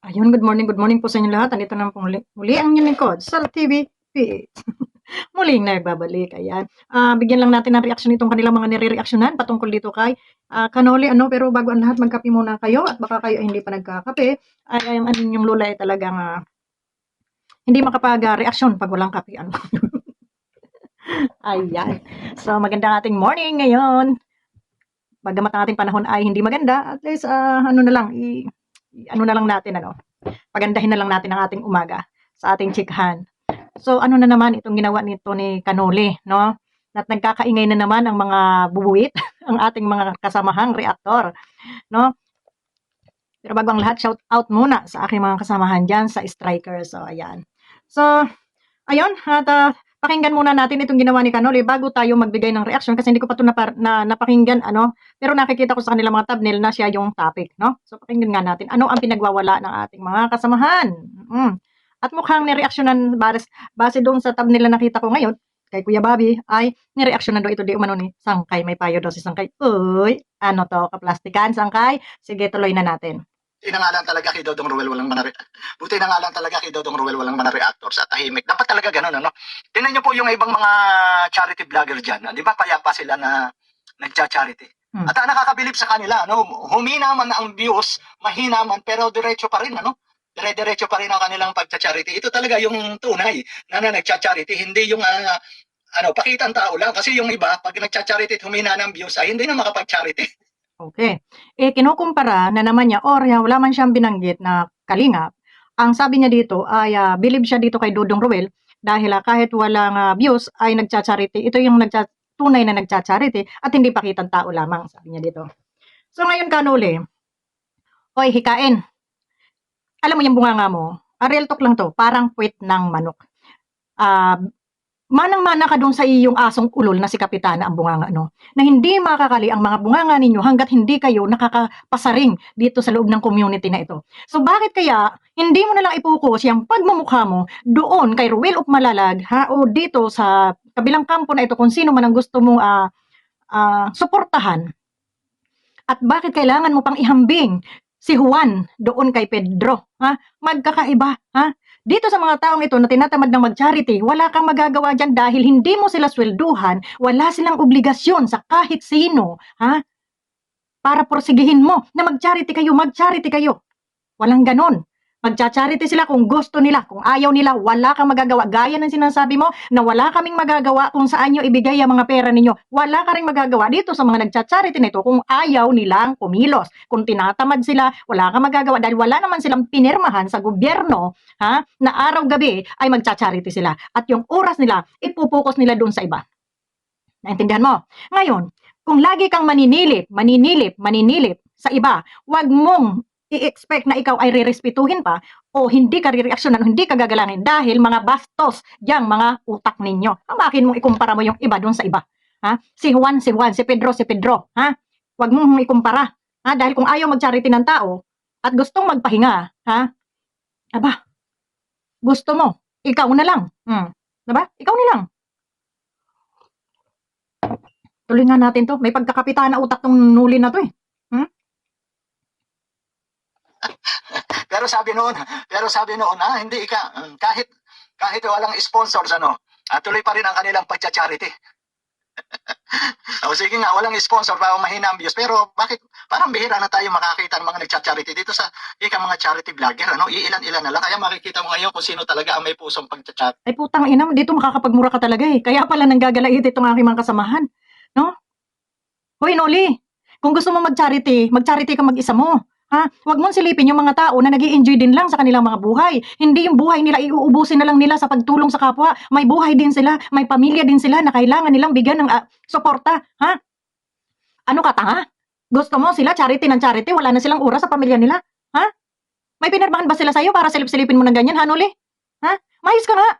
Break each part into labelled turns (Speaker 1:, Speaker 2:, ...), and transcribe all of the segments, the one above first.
Speaker 1: Ayun, good morning po sa inyo lahat. Andito na po muli ang inyong lingkod, Sal TV PH. Muling nagbabalik, ayan. Bigyan lang natin ng reaksyon itong kanilang mga nire-reaksyonan patungkol dito kay Kanoli, ano, pero bago ang lahat, magkape muna kayo at baka kayo ay hindi pa nagkakape, ay ang inyong lola ay talagang hindi makapag-reaksyon pag walang kape, ano. Ayan. So, magandang ating morning ngayon. Bagamat ang ating panahon ay hindi maganda, at least, ano na lang, ano na lang natin, ano, pagandahin na lang natin ang ating umaga sa ating chikahan. So ano na naman itong ginawa nito ni Kanoli, no? At nagkakaingay na naman ang mga bubuwit, ang ating mga kasamahang reaktor, no? Pero bago ang lahat, shout out muna sa aking mga kasamahan dyan sa Strikers. So ayan. So ayun, at pakinggan muna natin itong ginawa ni Kanoli bago tayo magbigay ng reaction kasi hindi ko pa ito napakinggan, ano? Pero nakikita ko sa kanila mga thumbnail na siya yung topic, no? So pakinggan nga natin ano ang pinagwawala ng ating mga kasamahan. At mukhang nireaksyonan base doon sa thumbnail na nakita ko ngayon kay Kuya Bobby ay nireaksyonan daw ito di umano ni Sangkay. May payo daw si Sangkay. Uy, ano to, kaplastikan, Sangkay? Sige, tuloy na natin.
Speaker 2: Buti na nga lang talaga kay Dodong Ruel walang Buti na nga lang talaga kay Dodong Ruel walang mga reactors at tahimik. Dapat talaga ganun, ano? Tingnan niyo po yung ibang mga charity vlogger diyan, di ba? Payapa sila na nagcha-charity. At ang nakakabilib sa kanila, ano, humina man ang views, mahina man, pero diretso pa rin, ano? Dire-diretso pa rin ang kanilang pagcha-charity. Ito talaga yung tunay na nagcha-charity, hindi yung pakita ang tao lang. Kasi yung iba, pag nagcha-charity at humina ng views, ay hindi na makapag-charity.
Speaker 1: Okay. Kinukumpara na naman niya or wala man siyang binanggit na kalingap. Ang sabi niya dito ay believe siya dito kay Dudong Ruel dahil kahit walang views ay nagcha-charity. Ito yung tunay na nagcha-charity at hindi pakitang tao lamang, sabi niya dito. So ngayon Kanuli, oy hikain. Alam mo yung bunganga mo, real talk lang to, parang puwit ng manok. Manang-mana ka doon sa iyong asong ulol na si Kapitana ang bunganga, no? Na hindi makakali ang mga bunganga ninyo hanggat hindi kayo nakakapasaring dito sa loob ng community na ito. So bakit kaya hindi mo na lang ipokus yung pagmumukha mo doon kay Ruel of Malalag, ha? O dito sa kabilang kampo na ito kung sino man ang gusto mong suportahan. At bakit kailangan mo pang ihambing si Juan doon kay Pedro, ha? Magkakaiba, ha? Dito sa mga taong ito na tinatamad ng mag-charity, wala kang magagawa dyan dahil hindi mo sila swelduhan, wala silang obligasyon sa kahit sino, ha? Para porsigihin mo na mag-charity kayo. Walang ganon. Magcha-charity sila kung gusto nila, kung ayaw nila, wala kang magagawa. Gaya ng sinasabi mo na wala kaming magagawa kung saan nyo ibigay ang mga pera ninyo. Wala ka rin magagawa dito sa mga nagcha-charity nito kung ayaw nilang kumilos. Kung tinatamad sila, wala kang magagawa dahil wala naman silang pinirmahan sa gobyerno, ha, na araw-gabi ay magcha-charity sila. At yung oras nila, ipupokus nila doon sa iba. Naintindihan mo? Ngayon, kung lagi kang maninilip sa iba, wag mong i-expect na ikaw ay rirespetuhin pa o hindi ka rireaksyonan o hindi ka gagalangin dahil mga bastos diyang mga utak ninyo. Bakit mong ikumpara mo yung iba doon sa iba? Ha? Si Juan, si Pedro, ha? Wag mong ikumpara. Ha? Dahil kung ayaw mag-charity ng tao at gustong magpahinga, ha? Aba, gusto mo, ikaw na lang. Diba? Ikaw na lang. Tuloy nga natin to. May pagkakapitana utak tong nuli na to eh.
Speaker 2: Pero sabi noon, hindi kahit walang sponsors, tuloy pa rin ang kanilang pagcha-charity. O sige nga, walang sponsor para mahina ang views. Pero bakit, parang bihira na tayo makakita ng mga nagcha-charity dito sa mga charity vlogger, iilan-ilan na lang. Kaya makikita mo ngayon kung sino talaga ang may pusong pagcha-charity.
Speaker 1: Ay putang ina, dito makakapagmura ka talaga eh. Kaya pala nanggagalait itong aking mga kasamahan. No? Hoy Noli, kung gusto mo mag-charity ka mag-isa mo. Ha? Huwag mong silipin yung mga tao na nag-i-enjoy din lang sa kanilang mga buhay. Hindi yung buhay nila iuubusin na lang nila sa pagtulong sa kapwa. May buhay din sila, may pamilya din sila na kailangan nilang bigyan ng suporta. Ha? Ano ka tanga? Gusto mo sila charity ng charity, wala na silang oras sa pamilya nila? Ha? May pinirmahan ba sila sa'yo para silip-silipin mo ng ganyan, ha Noli? Ha? Mayos ka nga.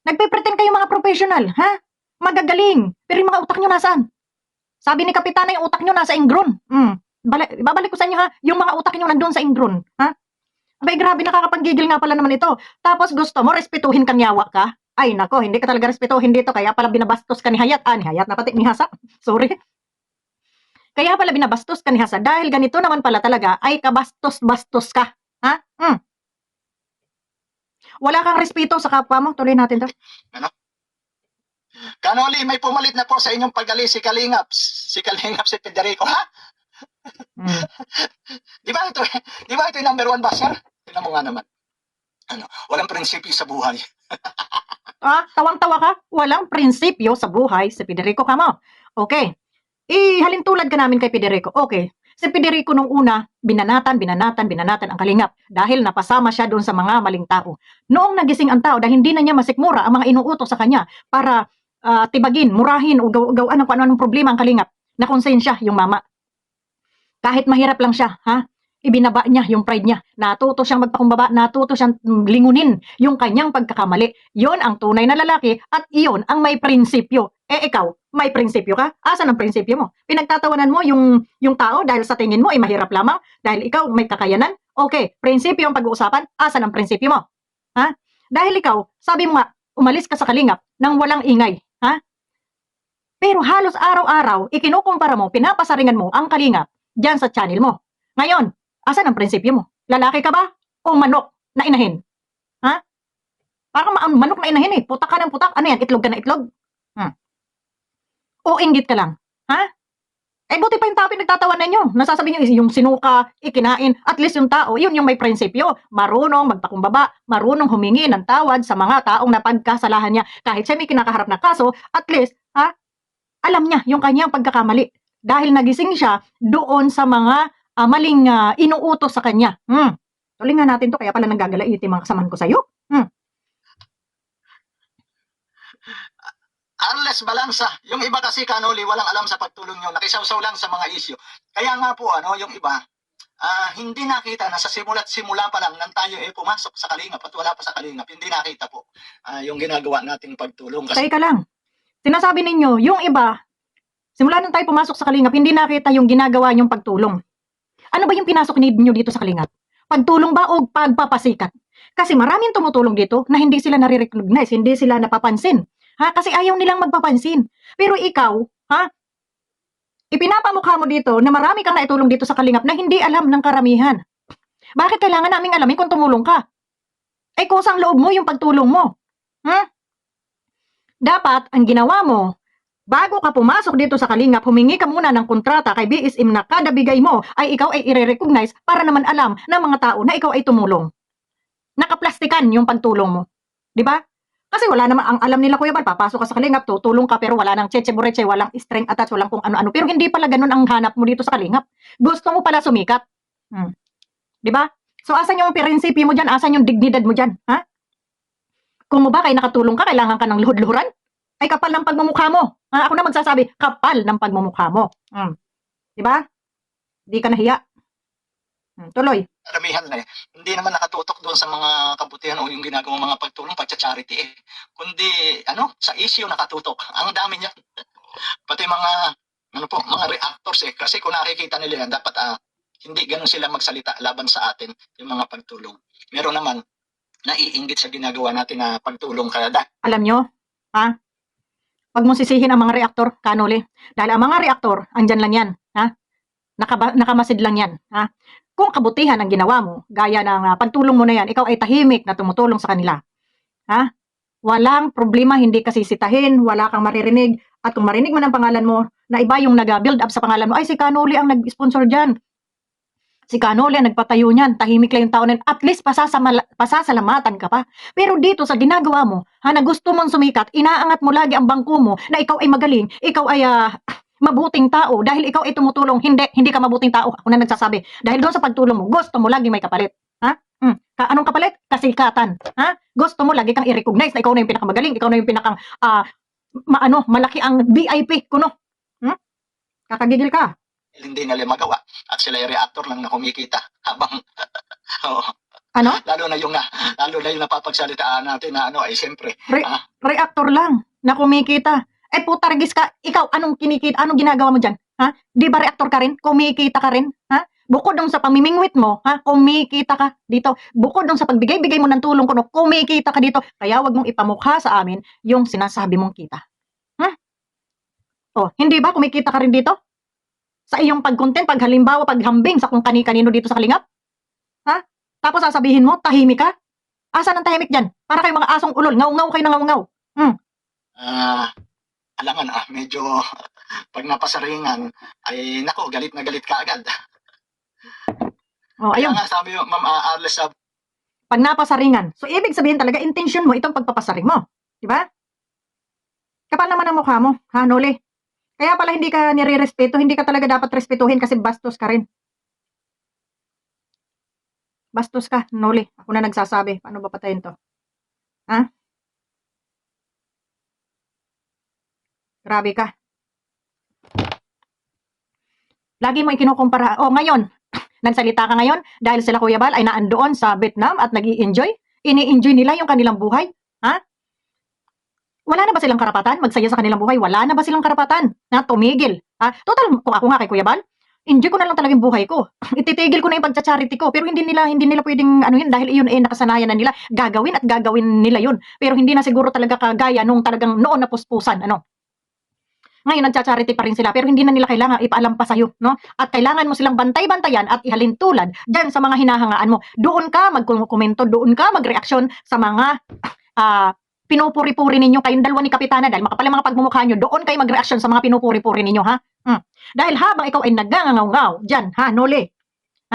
Speaker 1: Nagpe-pretend kayo mga professional, ha? Magagaling. Pero yung mga utak nyo nasaan? Sabi ni Kapitana, yung utak nyo nasa Ingron. Babalik ko sa inyo ha, yung mga utak nyo nandun sa Ingron. Ha? Abay, grabe, nakakapanggigil nga pala naman ito. Tapos gusto mo, respetuhin kang yawa ka? Ay, nako, hindi ka talaga respetuhin dito. Kaya pala binabastos ka ni Hayat. Ni Hayat na pati ni Hasa. Sorry. Kaya pala binabastos ka ni Hasa. Dahil ganito naman pala talaga, ay kabastos-bastos ka. Ha? Wala kang respeto sa kapwa mo. Tuloy natin to.
Speaker 2: Kanoli, may pumalit na po sa inyong paggali si Kalingap. Si Kalingap si Federico, ha?
Speaker 1: Mm.
Speaker 2: Di ba ito yung number one basher? Tingnan mo nga naman. Walang prinsipyo sa buhay.
Speaker 1: Tawang-tawa ka? Walang prinsipyo sa buhay si Federico Camo. Okay. Halintulad ka namin kay Federico. Okay. Si Federico nung una, binanatan ang Kalingap dahil napasama siya doon sa mga maling tao. Noong nagising ang tao dahil hindi na niya masikmura ang mga inuutos sa kanya para tibagin, murahin o gawaan ng kung ano-anong problema ang Kalingap, nakonsensya yung mama. Kahit mahirap lang siya, ibinaba niya yung pride niya. Natuto siyang magpakumbaba, natuto siyang lingunin yung kanyang pagkakamali. Yon ang tunay na lalaki at iyon ang may prinsipyo. Ikaw, may prinsipyo ka? Asan ang prinsipyo mo? Pinagtatawanan mo yung tao dahil sa tingin mo ay mahirap lamang? Dahil ikaw may kakayanan? Okay, prinsipyo ang pag-uusapan. Asan ang prinsipyo mo? Dahil ikaw, sabi mo nga, umalis ka sa Kalingap nang walang ingay. Pero halos araw-araw, ikinukumpara mo, pinapasaringan mo ang Kalingap dyan sa channel mo. Ngayon, asan ang prinsipyo mo? Lalaki ka ba? O manok na inahin? Parang manok na inahin eh. Putak ka ng putak. Ano yan? Itlog ka na itlog? O inggit ka lang? Buti pa yung tao pinagtatawanan nyo. Nasasabi nyo yung sinuka, ikinain. At least yung tao, yun yung may prinsipyo. Marunong magpakumbaba, marunong humingi ng tawad sa mga taong napagkasalahan niya. Kahit siya may kinakaharap na kaso, at least, alam niya yung kanyang pagkakamali. Dahil nagising siya doon sa mga maling inuutos sa kanya. Tuloy nga natin to, kaya pala nanggagalaiti mga kasamahan ko sa'yo.
Speaker 2: Unless balansa. Yung iba kasi, Kanoli, walang alam sa pagtulong nyo. Nakisawsaw lang sa mga isyu. Kaya nga po, yung iba, hindi nakita na sa simula pa lang nang tayo pumasok sa Kalingap at wala pa sa Kalingap, hindi nakita po yung ginagawa nating pagtulong. Kasi
Speaker 1: Teka lang. Sinasabi ninyo, yung iba, simula nung tayo pumasok sa Kalingap, hindi nakita yung ginagawa nyong pagtulong. Ano ba yung pinasok ninyo dito sa Kalingap? Pagtulong ba o pagpapasikat? Kasi maraming tumutulong dito na hindi sila nare-recognize, hindi sila napapansin. Kasi ayaw nilang magpapansin. Pero ikaw, ipinapamukha mo dito na marami kang naitulong dito sa Kalingap na hindi alam ng karamihan. Bakit kailangan naming alamin kung tumulong ka? Kusang loob mo yung pagtulong mo. Dapat, ang ginawa mo, bago ka pumasok dito sa Kalingap, humingi ka muna ng kontrata kay BSM na kada bigay mo ay ikaw ay i-recognize para naman alam ng mga tao na ikaw ay tumulong. Nakaplastikan yung pagtulong mo. Di ba? Kasi wala naman, ang alam nila Kuya Bal, papasok ka sa Kalingap, tutulong ka pero wala nang cheche-bureche, walang string attached, walang kung ano-ano. Pero hindi pala ganun ang hanap mo dito sa Kalingap. Gusto mo pala sumikat. Di ba? So asan yung prinsipyo mo dyan? Asan yung dignidad mo dyan? Kung mo ba kay nakatulong ka, kailangan ka ng luhod-luhuran? Ay kapal ng pagmumukha mo. Ako na magsasabi, kapal ng pagmumukha mo. Di ba? Di ka nahiya. Tuloy.
Speaker 2: karamihan na hindi naman nakatutok doon sa mga kabutihan o yung ginagawang mga pagtulong, pagcha-charity kundi sa issue nakatutok. Ang dami niya. Pati mga mga reactors kasi kung nakikita nila yan, dapat hindi ganun sila magsalita laban sa atin yung mga pagtulong. Meron naman naiinggit sa ginagawa natin na pagtulong kaya
Speaker 1: Alam nyo, Pag mo sisihin ang mga reaktor, Kanoli. Dahil ang mga reaktor, andyan lang yan. Nakamasid lang yan. Kung kabutihan ang ginawa mo, gaya ng pagtulong mo na yan, ikaw ay tahimik na tumutulong sa kanila. Walang problema, hindi ka sisitahin, wala kang maririnig. At kung marinig mo ng pangalan mo, na iba yung nag-build up sa pangalan mo, ay si Kanoli ang nag-sponsor dyan. Si Kanoli ang nagpatayo niyan, tahimik lang yung tao na at least pasasalamatan ka pa. Pero dito sa ginagawa mo, na gusto mong sumikat, inaangat mo lagi ang bangko mo na ikaw ay magaling, ikaw ay mabuting tao dahil ikaw ay tumutulong. Hindi ka mabuting tao. Ako na nagsasabi. Dahil doon sa pagtulong mo, gusto mo lagi may kapalit. Anong kapalit? Kasikatan. Gusto mo lagi kang i-recognize na ikaw na yung pinakamagaling, ikaw na yung pinakang malaki ang VIP kuno. Kakagigil ka.
Speaker 2: Hindi nila magawa at sila yung reactor lang na kumikita habang lalo na yung napapagsalitaan natin na ay siyempre
Speaker 1: reactor lang na kumikita. Putargis ka, ikaw anong kinikita, anong ginagawa mo diyan? Di ba reactor ka rin? Kumikita ka rin? Bukod dong sa pamimingwit mo, kumikita ka dito. Bukod dong sa pagbigay-bigay mo ng tulong kuno, kumikita ka dito. Kaya wag mong ipamukha sa amin yung sinasabi mong kita. Hindi ba kumikita ka rin dito? Sa iyong pagkontent, paghalimbawa, paghambing sa kung kani-kanino dito sa Kalingap? Tapos sasabihin mo, tahimik ka? Asan ang tahimik dyan? Para kayo mga asong ulol, ngaw-ngaw kayo na ngaw-ngaw.
Speaker 2: Ah, alangan medyo pag napasaringan ay nako, galit na galit ka agad.
Speaker 1: Oh,
Speaker 2: Kaya
Speaker 1: ayun,
Speaker 2: nga sabi mo, Ma'am Arles,
Speaker 1: pag napasaringan. So, ibig sabihin talaga, intention mo itong pagpapasaring mo. Di ba? Kapal naman ang mukha mo, ha, Noli? Kaya pala hindi ka nire-respeto, hindi ka talaga dapat respetuhin kasi bastos ka rin. Bastos ka, Noli. Ako na nagsasabi. Paano ba patayin to? Ha? Grabe ka. Lagi mo ikinukumpara. Oh, ngayon, nagsalita ka ngayon dahil sila Kuya Bal ay naandoon sa Vietnam at nag-i-enjoy. Ini-enjoy nila yung kanilang buhay. Ha? Wala na ba silang karapatan? Magsaya sa kanilang buhay. Wala na ba silang karapatan na tumigil? Ha? Total, kung ako nga kay Kuya Bal, enjoy ko na lang talaga yung buhay ko. Ititigil ko na yung pagcha-charity ko. Pero hindi nila pwedeng ano yun dahil iyon ay nakasanayan na nila. Gagawin at gagawin nila yun. Pero hindi na siguro talaga kagaya nung talagang noon na puspusan. Ano? Ngayon, nagcha-charity pa rin sila, pero hindi na nila kailangan ipaalam pa sa'yo, no? At kailangan mo silang bantay-bantayan at ihalin tulad dyan sa mga hinahangaan mo. Doon ka magkomento, doon ka magreaksyon sa mga pinupuri-puri ninyo kayong dalawa ni Kapitana dahil makapal ang mga pagmumukha nyo, doon kayo magreaksyon sa mga pinupuri-puri ninyo, ha? Dahil habang ikaw ay nagngangaw-ngaw dyan, ha, Noli?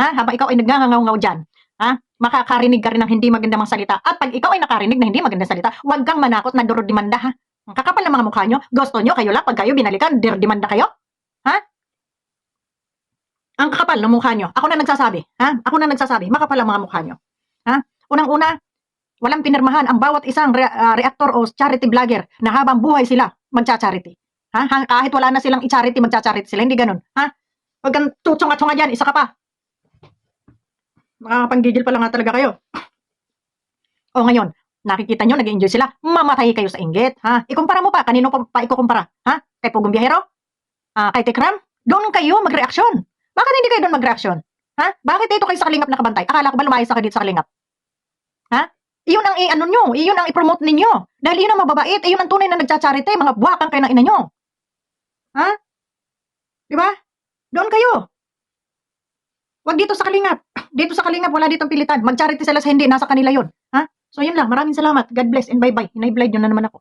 Speaker 1: Ha? Habang ikaw ay nagngangaw-ngaw dyan, ha? Makakarinig ka rin ng hindi magandang mga salita. At pag ikaw ay nakarinig ng hindi magandang salita, huwag kang manakot na durod-demanda, ha? Ang kakapal ng mga mukha nyo, gusto nyo, kayo lang, pag kayo binalikan, demanda kayo? Ha? Ang kakapal ng mukha nyo. Ako na nagsasabi, ha? Ako na nagsasabi, makapal ang mga mukha nyo. Ha? Unang-una, walang pinirmahan ang bawat isang reactor o charity vlogger na habang buhay sila, magcha-charity. Ha? Kahit wala na silang i-charity, magcha-charity sila. Hindi ganun. Ha? Huwag kang tutsong-atsonga dyan, isa ka pa. Makakapanggigil pa lang nga talaga kayo. O ngayon, nakikita nyo, nag-enjoy sila, mamatay kayo sa inggit, ha? Ikumpara mo pa, kanino pa ikukumpara, ha? Kay Pugong Biyahero? Kay Tekram? Doon kayo magreaksyon. Bakit hindi kayo doon magreaksyon? Ha? Bakit dito kayo sa Kalingap nakabantay? Akala ko ba lumayas ka dito sa Kalingap? Ha? Iyon ang i-ano nyo, iyon ang i-promote ninyo. Dahil iyon ang mababait, iyon ang tunay na nagcha-charity, mga buwakang kayo ng ina nyo. Ha? Diba? Doon kayo. Wag dito sa Kalingap. Dito sa Kalingap, wala ditong pilitan. Mag-charity sila sa hindi, nasa kanila yun. Ha? So yun lang, maraming salamat. God bless and bye-bye. Hinay-blind nyo na naman ako.